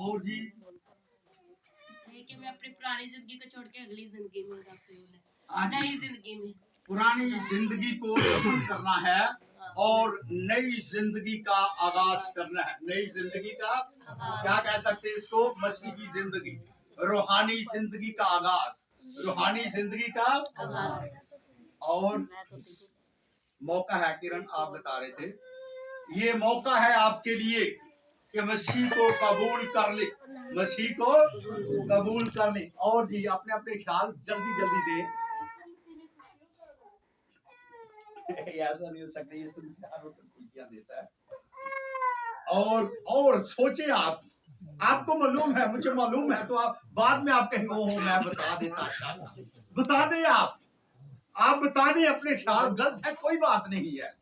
और जी कि मैं अपनी पुरानी जिंदगी को छोड़ के अगली जिंदगी में दाखिल होना आज है, नई जिंदगी में। पुरानी जिंदगी को खत्म करना है और नई जिंदगी का आगाज करना है। नई जिंदगी का क्या कह सकते हैं इसको? मसीह की जिंदगी, रूहानी जिंदगी का आगाज, रूहानी जिंदगी का आगाज। और मौका है, किरण आप बता रहे थे, ये मौका है आपके लिए कि मसीह को कबूल कर ले, मसीह को कबूल कर ले। और जी अपने अपने ख्याल जल्दी जल्दी दे। ऐसा नहीं हो सकता, ये क्या देता है। और सोचे आप, आपको मालूम है, मुझे मालूम है, तो आप बाद में आप कहेंगे ओह मैं बता देता। अच्छा बता दें, आप बता दें अपने ख्याल, गलत है कोई बात नहीं है।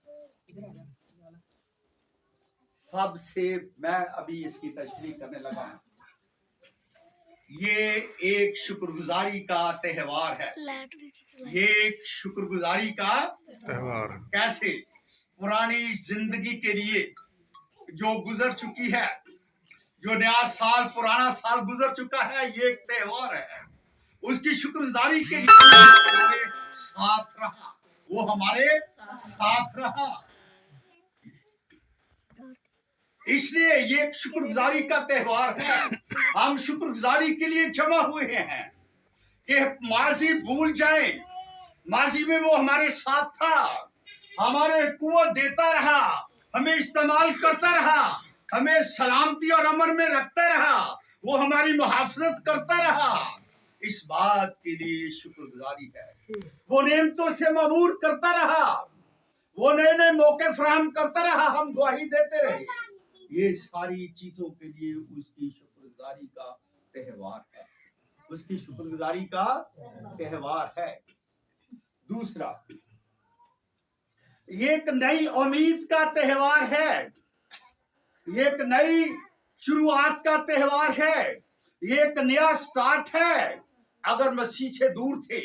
सबसे मैं अभी इसकी तशरीह करने लगा हूं। ये एक शुक्रगुजारी का त्योहार है, ये एक शुक्रगुजारी का त्योहार। कैसे? पुरानी जिंदगी के लिए जो गुजर चुकी है, जो नया साल, पुराना साल गुजर चुका है, ये एक त्योहार है। उसकी शुक्रगुजारी के लिए हमारे साथ रहा, वो हमारे साथ रहा, इसलिए ये एक शुक्रगुजारी का त्योहार है। हम शुक्रगुजारी के लिए जमा हुए हैं कि माजी भूल जाए, माजी में वो हमारे साथ था, हमारे कुव्वत देता रहा, हमें इस्तेमाल करता रहा, हमें सलामती और अमन में रखता रहा, वो हमारी मुहाफजत करता रहा। इस बात के लिए शुक्रगुजारी है। वो नेमतों से मबूर करता रहा, वो नए नए मौके फराहम करता रहा, हम गवाही देते रहे। ये सारी चीजों के लिए उसकी शुक्रगुजारी का त्योहार है, उसकी शुक्रगुजारी का त्योहार है। दूसरा, ये एक नई उम्मीद का त्योहार है, ये एक नई शुरुआत का त्योहार है, ये एक नया स्टार्ट है। अगर मसीह से दूर थे,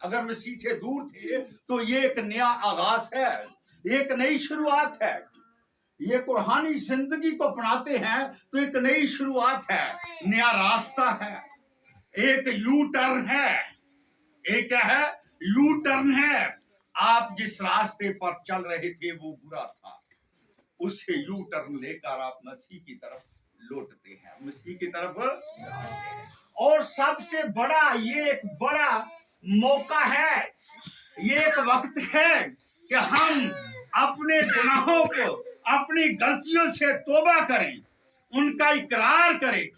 अगर मसीह से दूर थे तो ये एक नया आगाज है, एक नई शुरुआत है। ये रूहानी जिंदगी को अपनाते हैं तो एक नई शुरुआत है, नया रास्ता है, एक यू टर्न है। एक क्या है? यू टर्न है। आप जिस रास्ते पर चल रहे थे वो बुरा था, उससे यू टर्न लेकर आप मसीह की तरफ लौटते हैं, मसीह की तरफ। और सबसे बड़ा, ये एक बड़ा मौका है, ये एक वक्त है कि हम अपने गुनाहों को, अपनी गलतियों से तौबा करें, उनका इकरार करें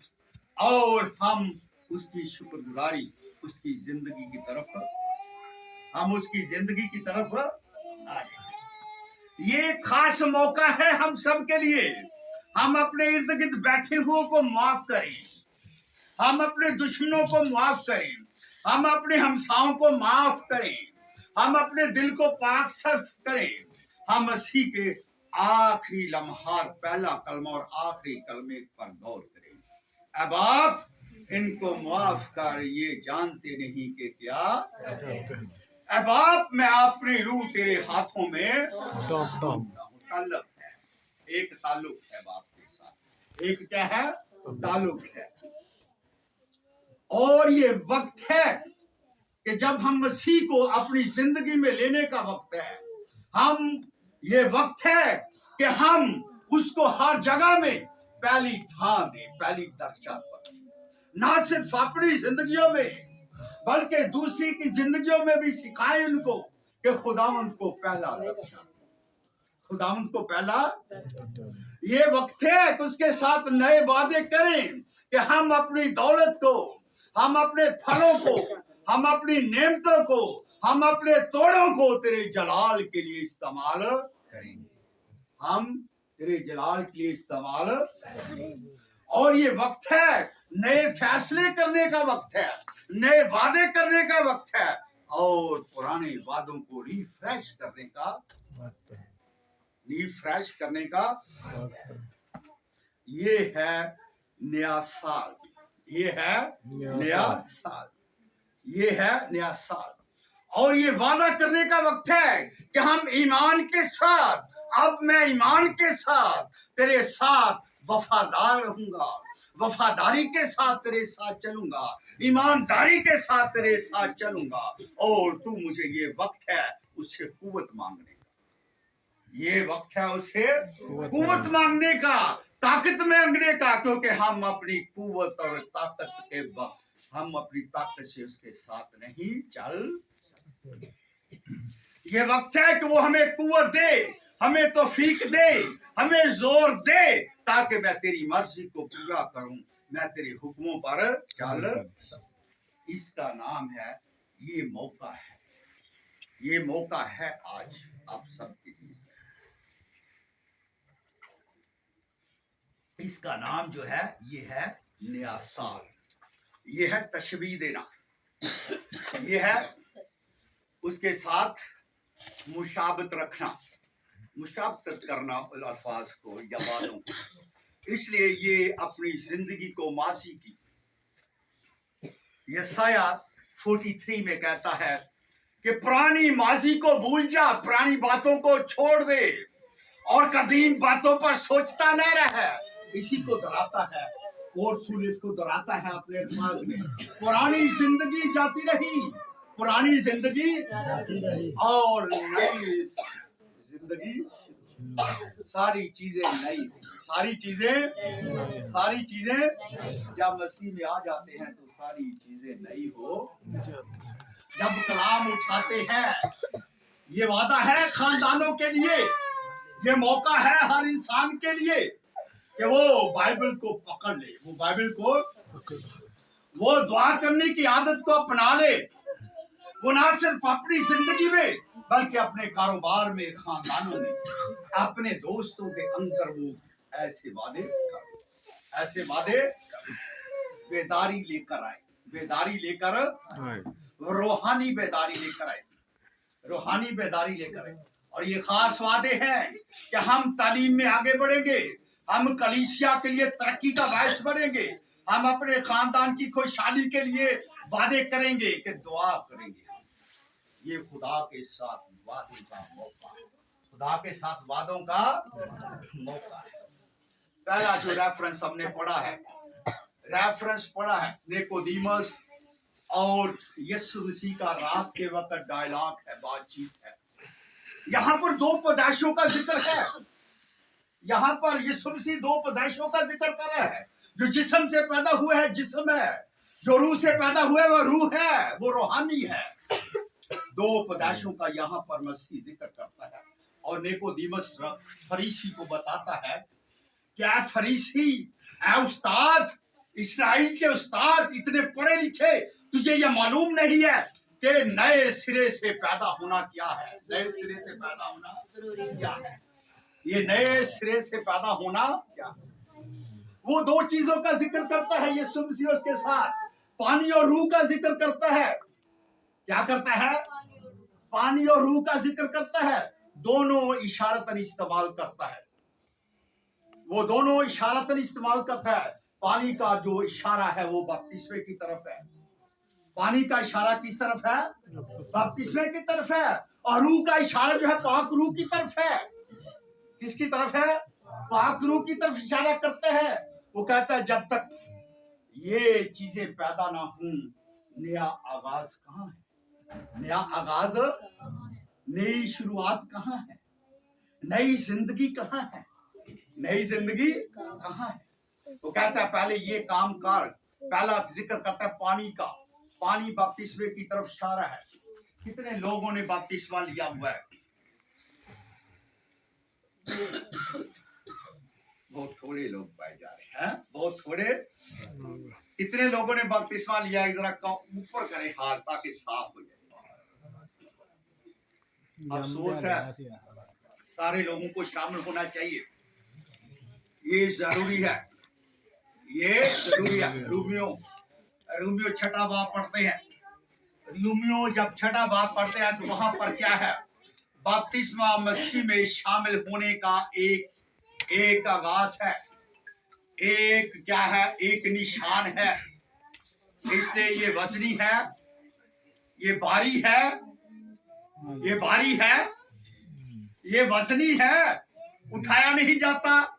और हम उसकी शुक्रगुजारी, उसकी जिंदगी की तरफ, हम उसकी जिंदगी की तरफ आ जाएं। ये खास मौका है हम सब के लिए। हम अपने इर्द गिर्द बैठे हुए को माफ करें, हम अपने दुश्मनों को माफ करें, हम अपने हमसाओं को माफ करें, हम अपने दिल को पाक साफ करें, हम मसीह के आखिरी लम्हात, पहला कलमा और आखिरी कलमे पर गौर करें। अब आप इनको माफ कर, ये जानते नहीं कि क्या। अब आप, मैं अपनी रूह तेरे हाथों में सौंपता हूं। ताल्लुक है, एक ताल्लुक है बाप के साथ, एक क्या है? ताल्लुक है। और ये वक्त है कि जब हम मसीह को अपनी जिंदगी में लेने का वक्त है। हम, ये वक्त है कि हम उसको हर जगह में पहली थां दें, पहली दर्जा पर, ना सिर्फ अपनी जिंदगियों में बल्कि दूसरी की जिंदगियों में भी सिखाएं उनको कि खुदावंद को पहला दर्जा, खुदावंद को पहला। ये वक्त है कि उसके साथ नए वादे करें कि हम अपनी दौलत को, हम अपने फलों को, हम अपनी नेमतों को, हम अपने तोड़ों को तेरे जलाल के लिए इस्तेमाल करेंगे, हम तेरे जलाल के लिए इस्तेमाल करेंगे। और ये वक्त है, नए फैसले करने का वक्त है, नए वादे करने का वक्त है और पुराने वादों को रिफ्रेश करने का, रिफ्रेश करने का। ये है नया साल, ये है नया साल, ये है नया साल। और ये वादा करने का वक्त है कि हम ईमान के साथ, अब मैं ईमान के साथ तेरे साथ वफादार रहूंगा, वफादारी के साथ तेरे साथ चलूंगा, ईमानदारी के साथ तेरे साथ चलूंगा, और तू मुझे ये वक्त है उससे कुव्वत मांगने का, ये वक्त है उससे कुव्वत मांगने का, ताकत मांगने का, क्योंकि हम अपनी कुव्वत और ताकत के वक्त हम अपनी ताकत से उसके साथ नहीं चल सकते। ये वक्त है कि वो हमें कुव्वत दे, हमें तौफीक दे, हमें जोर दे, ताकि मैं तेरी मर्जी को पूरा करूं, मैं तेरे हुक्मों पर चल सकूं। इसका नाम है, ये मौका है, ये मौका है आज आप सबके लिए। इसका नाम जो है ये है नया साल, ये है तशबीह देना, ये है उसके साथ मुशाबत रखना, मुशाबत करना अल्फाज को या बातों को। इसलिए ये अपनी जिंदगी को माजी की, यसाया 43 में कहता है कि पुरानी माजी को भूल जा, पुरानी बातों को छोड़ दे और कदीम बातों पर सोचता न रहे। इसी को दोहराता है और सूरज को दोहराता है अपने अल्फाज में, पुरानी जिंदगी जाती रही, पुरानी जिंदगी और नई जिंदगी, सारी चीजें नई, सारी चीजें जब मसीह में आ जाते हैं तो सारी चीजें नई हो। जब कलाम उठाते हैं, ये वादा है खानदानों के लिए, ये मौका है हर इंसान के लिए कि वो बाइबल को पकड़ ले, वो बाइबल को वो दुआ करने की आदत को अपना ले, वो ना सिर्फ अपनी जिंदगी में बल्कि अपने कारोबार में, खानदानों में, अपने दोस्तों के अंदर वो ऐसे वादे करो, ऐसे वादे बेदारी लेकर आए, बेदारी लेकर रूहानी बेदारी लेकर आए, रूहानी बेदारी लेकर आए। और ये खास वादे हैं कि हम तालीम में आगे बढ़ेंगे, हम कलीसिया के लिए तरक्की का बायस बनेंगे, हम अपने खानदान की खुशहाली के लिए वादे करेंगे कि दुआ करेंगे। ये खुदा के साथ वादों का मौका है, खुदा के साथ वादों का मौका है। पहला जो रेफरेंस हमने पढ़ा है, निकोदेमस और यीशु मसीह का रात के वक्त डायलॉग है, बातचीत है। यहाँ पर दो पैदाइशों का जिक्र है, यहाँ पर यीशु मसीह दो पैदाइशों का जिक्र कर रहा है। जो जिस्म से पैदा हुए हैं जिस्म है, जो रूह से पैदा हुए वो रूह है, वो रूहानी है। दो पैदाइशों का यहाँ पर मसीह जिक्र करता है। और निकोदेमस फरीसी को बताता है क्या फरीसी, ऐ उस्ताद, इस्राइल के उस्ताद, इतने पढ़े लिखे, तुझे यह मालूम नहीं है कि नए सिरे से पैदा होना क्या है? नए सिरे से पैदा होना क्या है? ये नए सिरे से पैदा होना क्या है? वो दो चीजों का जिक्र करता है यीशु मसीह, उसके साथ पानी और रूह का जिक्र करता है। क्या करता है? पानी और रूह का जिक्र करता है। दोनों इशारतन इस्तेमाल करता है, वो दोनों इशारतन इस्तेमाल करता है। पानी का जो इशारा है वो बपतिस्मे की तरफ है, पानी का इशारा किस तरफ है? बपतिस्मे की तरफ है। और रूह का इशारा जो है पाक रूह की तरफ है। किसकी तरफ है? पाक रूह की तरफ इशारा करते हैं। वो कहता है जब तक ये चीजें पैदा ना हों, नया आगाज कहाँ है? नया आगाज, नई शुरुआत कहाँ है? नई जिंदगी कहाँ है? नई जिंदगी कहाँ है? वो कहता है पहले ये काम कर। पहला जिक्र करता है पानी का, पानी बपतिस्मे की तरफ इशारा है। कितने लोगों ने बपतिस्मा लिया हुआ है? बहुत थोड़े लोग पाए जा रहे हैं, बहुत थोड़े। कितने लोगों ने बपतिस्मा लिया? इधर ऊपर करें हाथ ताकि साफ हो जाए। अफसोस है, सारे लोगों को शामिल होना चाहिए, ये जरूरी है, ये जरूरी है। रोमियो छठा बाब पढ़ते हैं। रोमियो जब छठा बाब पढ़ते हैं तो वहां पर क्या है? बपतिस्मा मसीह में शामिल होने का एक आगाज है, एक क्या है? एक निशान है। इसलिए ये वजनी है, ये भारी है, ये भारी है, ये वजनी है, उठाया नहीं जाता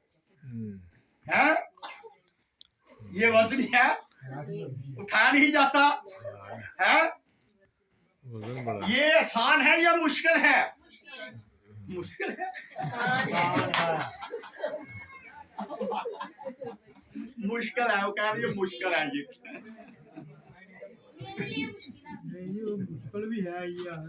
है। ये वजन है, उठाया नहीं जाता है। वजन बड़ा ये आसान है या मुश्किल है? मुश्किल है। मुश्किल है, वो कह रही है मुश्किल है ये। नहीं, वो मुश्किल भी है यार।